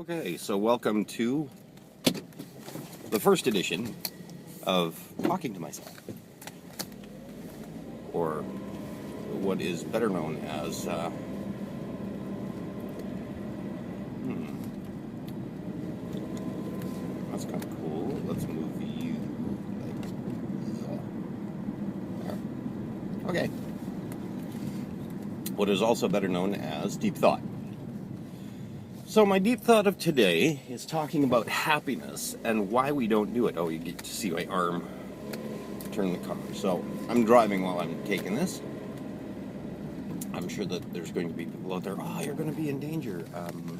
Okay, so welcome to the first edition of Talking to Myself, or what is better known as, that's kind of cool. Let's move you like there. Okay. What is also better known as Deep Thought. So my deep thought of today is talking about happiness and why we don't do it. Oh, you get to see my arm turn the car. So I'm driving while I'm taking this. I'm sure that there's going to be people out there, oh, you're going to be in danger.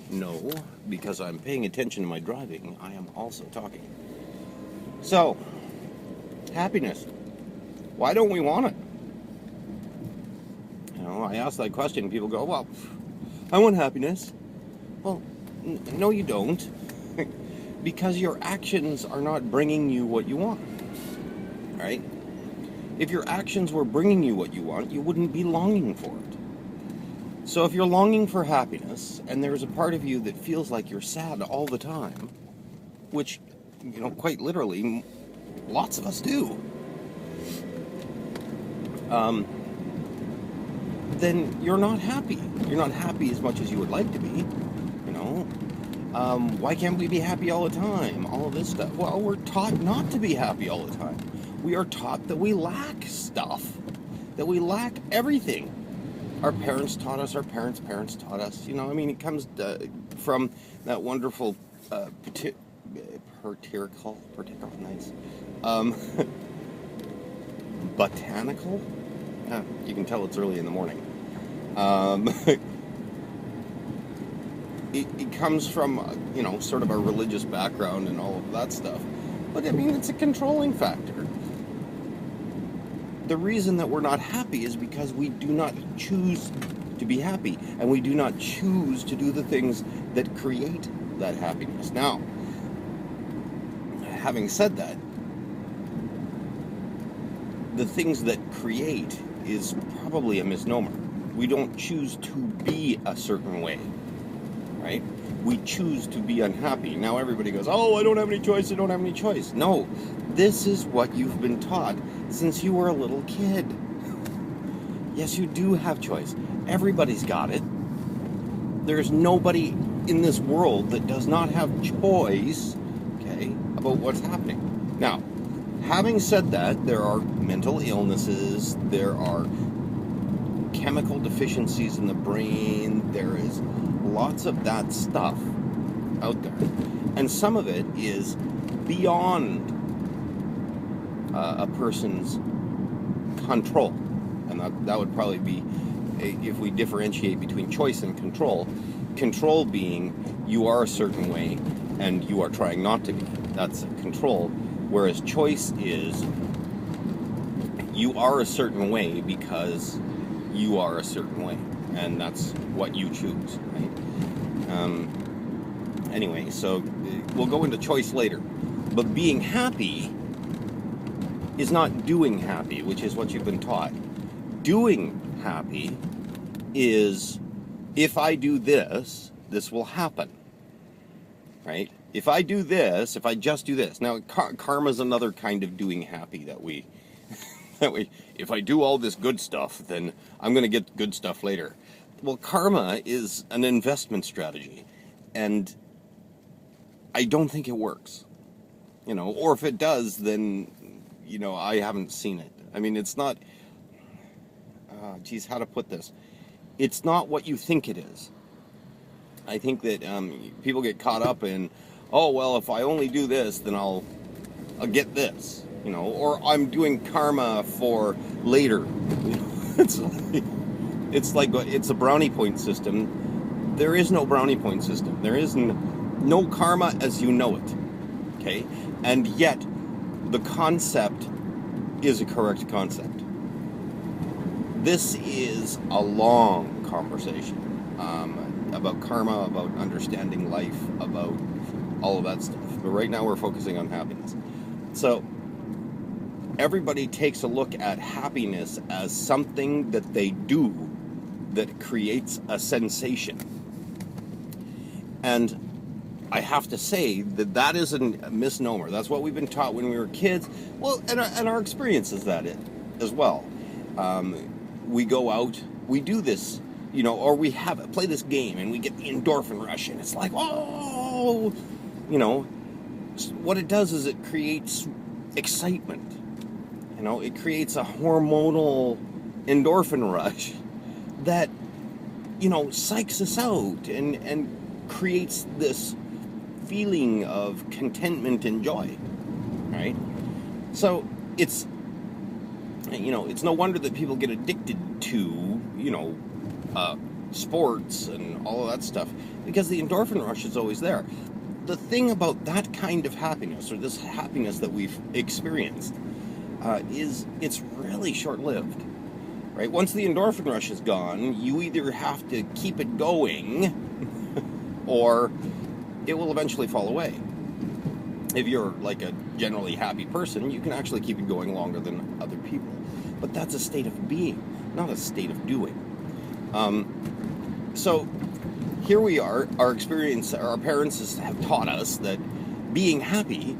No, because I'm paying attention to my driving, I am also talking. So, happiness. Why don't we want it? You know, I ask that question, people go, well, I want happiness. Well, no you don't, because your actions are not bringing you what you want, right? If your actions were bringing you what you want, you wouldn't be longing for it. So if you're longing for happiness, and there's a part of you that feels like you're sad all the time, which, you know, quite literally, lots of us do, then you're not happy. You're not happy as much as you would like to be. Why can't we be happy all the time? All of this stuff. Well, we're taught not to be happy all the time. We are taught that we lack stuff, that we lack everything. Our parents taught us, our parents' parents taught us. You know, I mean, it comes from that wonderful nice, botanical. You can tell it's early in the morning. It comes from, you know, sort of our religious background and all of that stuff. But, I mean, it's a controlling factor. The reason that we're not happy is because we do not choose to be happy. And we do not choose to do the things that create that happiness. Now, having said that, the things that create is probably a misnomer. We don't choose to be a certain way. Right? We choose to be unhappy. Now everybody goes, oh, I don't have any choice, I don't have any choice. No, this is what you've been taught since you were a little kid. Yes, you do have choice. Everybody's got it. There's nobody in this world that does not have choice, okay, about what's happening. Now, having said that, there are mental illnesses, there are chemical deficiencies in the brain, there is lots of that stuff out there, and some of it is beyond a person's control, and that would probably be, if we differentiate between choice and control being you are a certain way and you are trying not to be. That's control, whereas choice is you are a certain way because you are a certain way, and that's what you choose, right? Anyway, so we'll go into choice later. But being happy is not doing happy, which is what you've been taught. Doing happy is, if I do this, this will happen, right? If I do this, if I just do this. Now, karma is another kind of doing happy that we... that way, if I do all this good stuff, then I'm going to get good stuff later. Well, karma is an investment strategy, and I don't think it works. You know, or if it does, then, you know, I haven't seen it. I mean, it's not, how to put this? It's not what you think it is. I think that people get caught up in, oh, well, if I only do this, then I'll get this. You know, or I'm doing karma for later. You know, it's like it's a brownie point system. There is no brownie point system. There is no karma as you know it. Okay? And yet, the concept is a correct concept. This is a long conversation about karma, about understanding life, about all of that stuff. But right now we're focusing on happiness. So, everybody takes a look at happiness as something that they do that creates a sensation. And I have to say that that is a misnomer. That's what we've been taught when we were kids. Well, and our experience is that it as well. We go out, we do this, or we play this game and we get the endorphin rush and it's like, oh, what it does is it creates excitement. It creates a hormonal endorphin rush that, psychs us out and creates this feeling of contentment and joy, right? So it's no wonder that people get addicted to, sports and all of that stuff, because the endorphin rush is always there. The thing about that kind of happiness, or this happiness that we've experienced, is it's really short-lived, right? Once the endorphin rush is gone, you either have to keep it going or it will eventually fall away. If you're like a generally happy person, you can actually keep it going longer than other people. But that's a state of being, not a state of doing. So here we are, our parents have taught us that being happy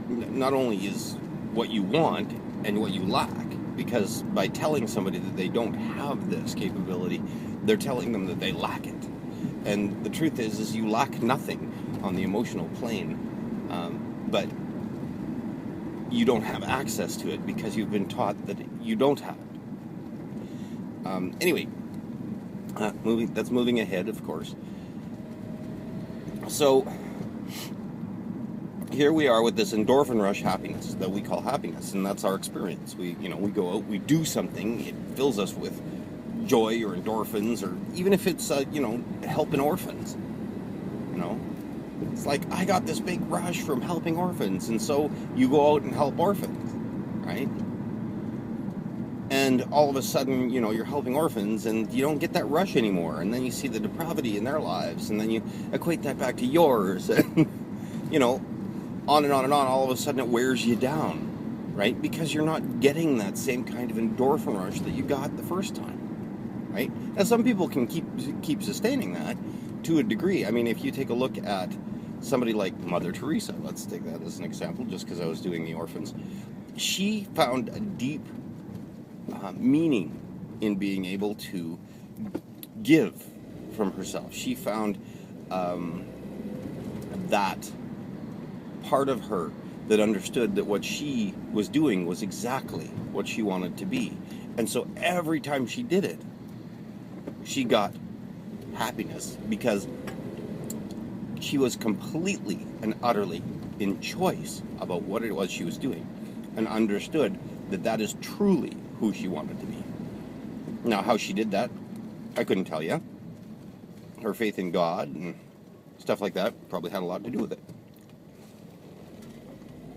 not only is what you want and what you lack, because by telling somebody that they don't have this capability, they're telling them that they lack it. And the truth is you lack nothing on the emotional plane, but you don't have access to it because you've been taught that you don't have it. Anyway, moving ahead, of course. So here we are with this endorphin rush happiness that we call happiness, and that's our experience. We go out, we do something, it fills us with joy or endorphins, or even if it's helping orphans. It's like, I got this big rush from helping orphans, and so you go out and help orphans, right? And all of a sudden, you're helping orphans and you don't get that rush anymore, and then you see the depravity in their lives, and then you equate that back to yours, and on and on and on. All of a sudden it wears you down, right? Because you're not getting that same kind of endorphin rush that you got the first time, right? Now, some people can keep sustaining that to a degree. I mean, if you take a look at somebody like Mother Teresa, let's take that as an example, just because I was doing the orphans. She found a deep meaning in being able to give from herself. She found that part of her that understood that what she was doing was exactly what she wanted to be. And so every time she did it, she got happiness, because she was completely and utterly in choice about what it was she was doing, and understood that that is truly who she wanted to be. Now, how she did that, I couldn't tell you. Her faith in God and stuff like that probably had a lot to do with it.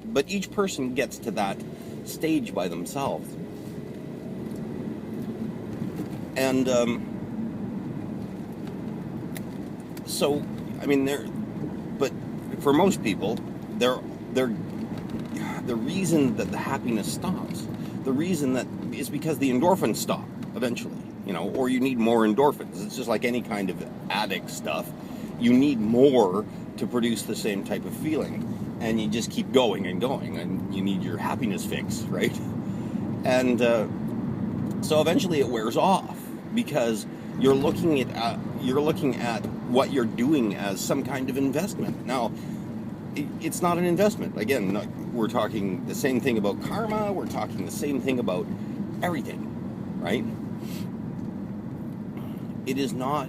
But each person gets to that stage by themselves. And so, I mean, but for most people, the reason that the happiness stops, the reason that is because the endorphins stop eventually, or you need more endorphins. It's just like any kind of addict stuff. You need more to produce the same type of feeling, and you just keep going and going, and you need your happiness fix, right? And so eventually it wears off, because you're looking at what you're doing as some kind of investment. Now, it's not an investment. Again, we're talking the same thing about karma. We're talking the same thing about everything, right? It is not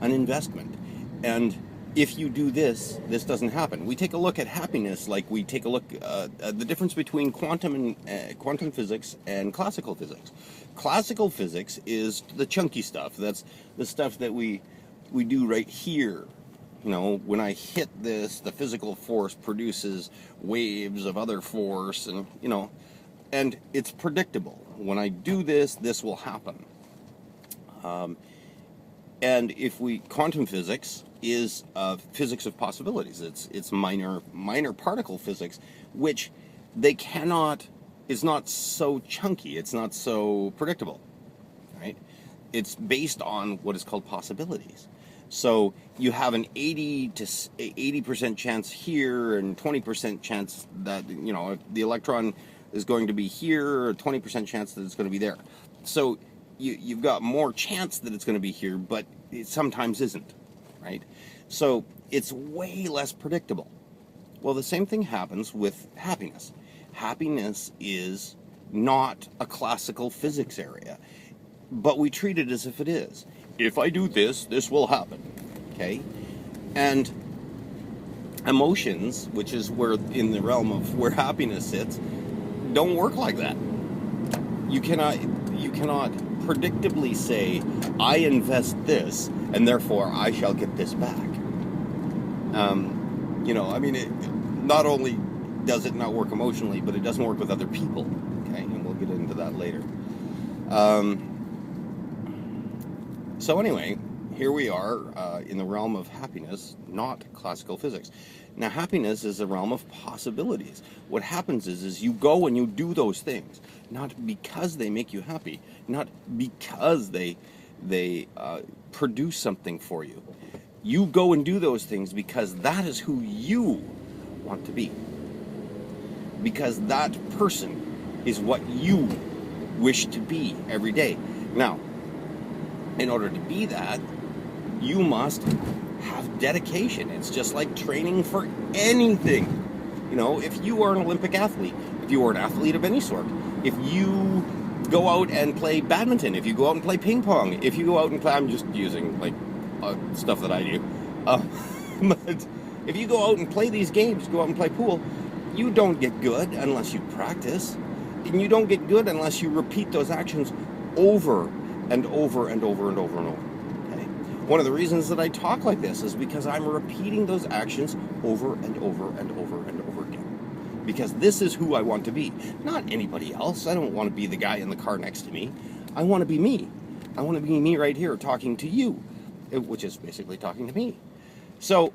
an investment. And if you do this doesn't happen. We take a look at happiness like we take a look at the difference between quantum physics and classical physics. Classical physics is the chunky stuff. That's the stuff that we do right here. When I hit this, the physical force produces waves of other force, and and it's predictable. When I do this will happen. And quantum physics is physics of possibilities. It's minor particle physics, which is not so chunky. It's not so predictable, right? It's based on what is called possibilities. So you have an 80% chance here and 20% chance that, if the electron is going to be here, a 20% chance that it's going to be there. So you've got more chance that it's going to be here, but it sometimes isn't, right? So it's way less predictable. Well, the same thing happens with happiness. Happiness is not a classical physics area, but we treat it as if it is. If I do this, this will happen, okay? And emotions, which is where in the realm of where happiness sits, don't work like that. You cannot predictably say, I invest this, and therefore I shall get this back. Not only does it not work emotionally, but it doesn't work with other people, okay? And we'll get into that later. So anyway, here we are in the realm of happiness, not classical physics. Now, happiness is a realm of possibilities. What happens is you go and you do those things, not because they make you happy, not because they produce something for you. You go and do those things because that is who you want to be. Because that person is what you wish to be every day. Now, in order to be that, you must have dedication. It's just like training for anything. If you are an Olympic athlete, if you are an athlete of any sort, if you go out and play badminton, if you go out and play ping pong, if you go out and play, I'm just using stuff that I do. But if you go out and play these games, go out and play pool, you don't get good unless you practice. And you don't get good unless you repeat those actions over and over and over and over and over. Okay? One of the reasons that I talk like this is because I'm repeating those actions over and over and over and over again. Because this is who I want to be, not anybody else. I don't want to be the guy in the car next to me. I want to be me. I want to be me right here talking to you, which is basically talking to me. So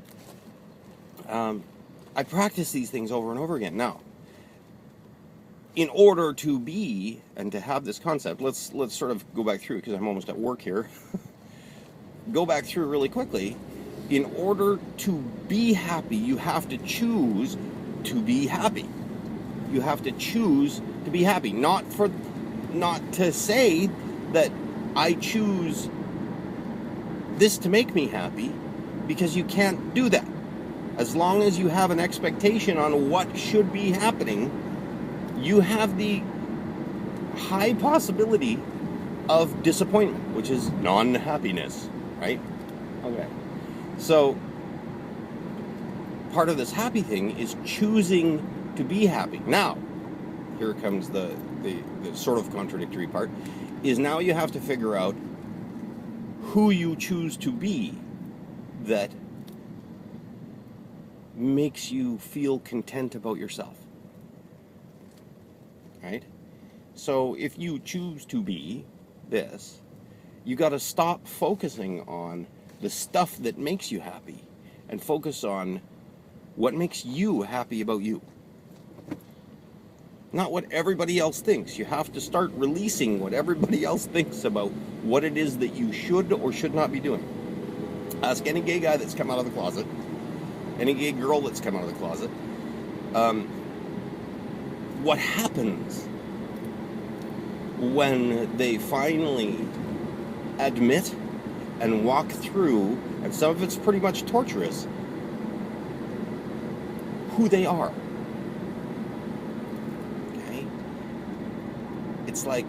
I practice these things over and over again. Now, in order to be and to have this concept, let's sort of go back through, because I'm almost at work here. Go back through really quickly. In order to be happy, you have to choose to be happy. You have to choose to be happy. Not to say that I choose this to make me happy, because you can't do that. As long as you have an expectation on what should be happening, you have the high possibility of disappointment, which is non-happiness, right? Okay. So part of this happy thing is choosing to be happy. Now, here comes the sort of contradictory part, is now you have to figure out who you choose to be that makes you feel content about yourself. Right? So if you choose to be this, you got to stop focusing on the stuff that makes you happy and focus on what makes you happy about you. Not what everybody else thinks. You have to start releasing what everybody else thinks about what it is that you should or should not be doing. Ask any gay guy that's come out of the closet, any gay girl that's come out of the closet, what happens when they finally admit and walk through, and some of it's pretty much torturous, who they are. Okay? It's like,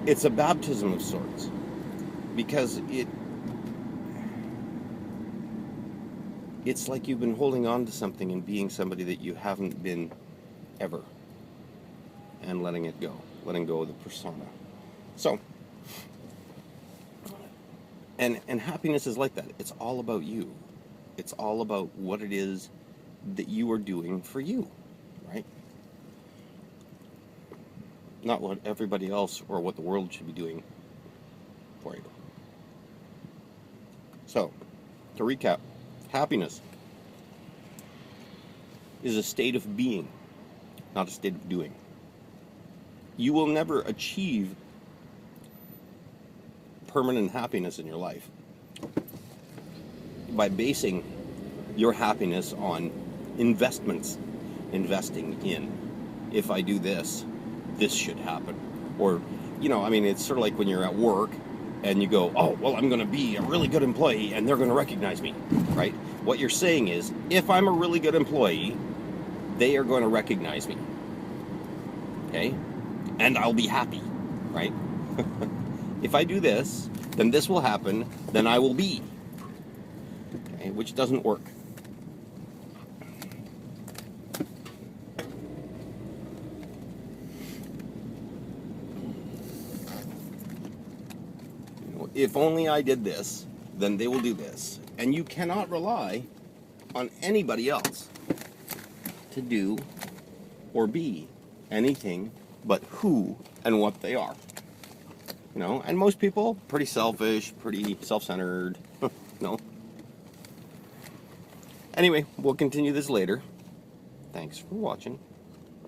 it's a baptism of sorts, because it's like you've been holding on to something and being somebody that you haven't been ever, and letting it go, letting go of the persona. So, and happiness is like that. It's all about you. It's all about what it is that you are doing for you, right? Not what everybody else or what the world should be doing for you. So, to recap, happiness is a state of being, not a state of doing. You will never achieve permanent happiness in your life by basing your happiness on investments, investing in. If I do this, this should happen. Or, I mean, it's sort of like when you're at work and you go, oh, well, I'm going to be a really good employee and they're going to recognize me, right? What you're saying is, if I'm a really good employee, they are going to recognize me, okay? And I'll be happy, right? If I do this, then this will happen, then I will be, okay? Which doesn't work. If only I did this, then they will do this. And you cannot rely on anybody else to do or be anything but who and what they are. And most people, pretty selfish, pretty self-centered, no. Anyway, we'll continue this later. Thanks for watching.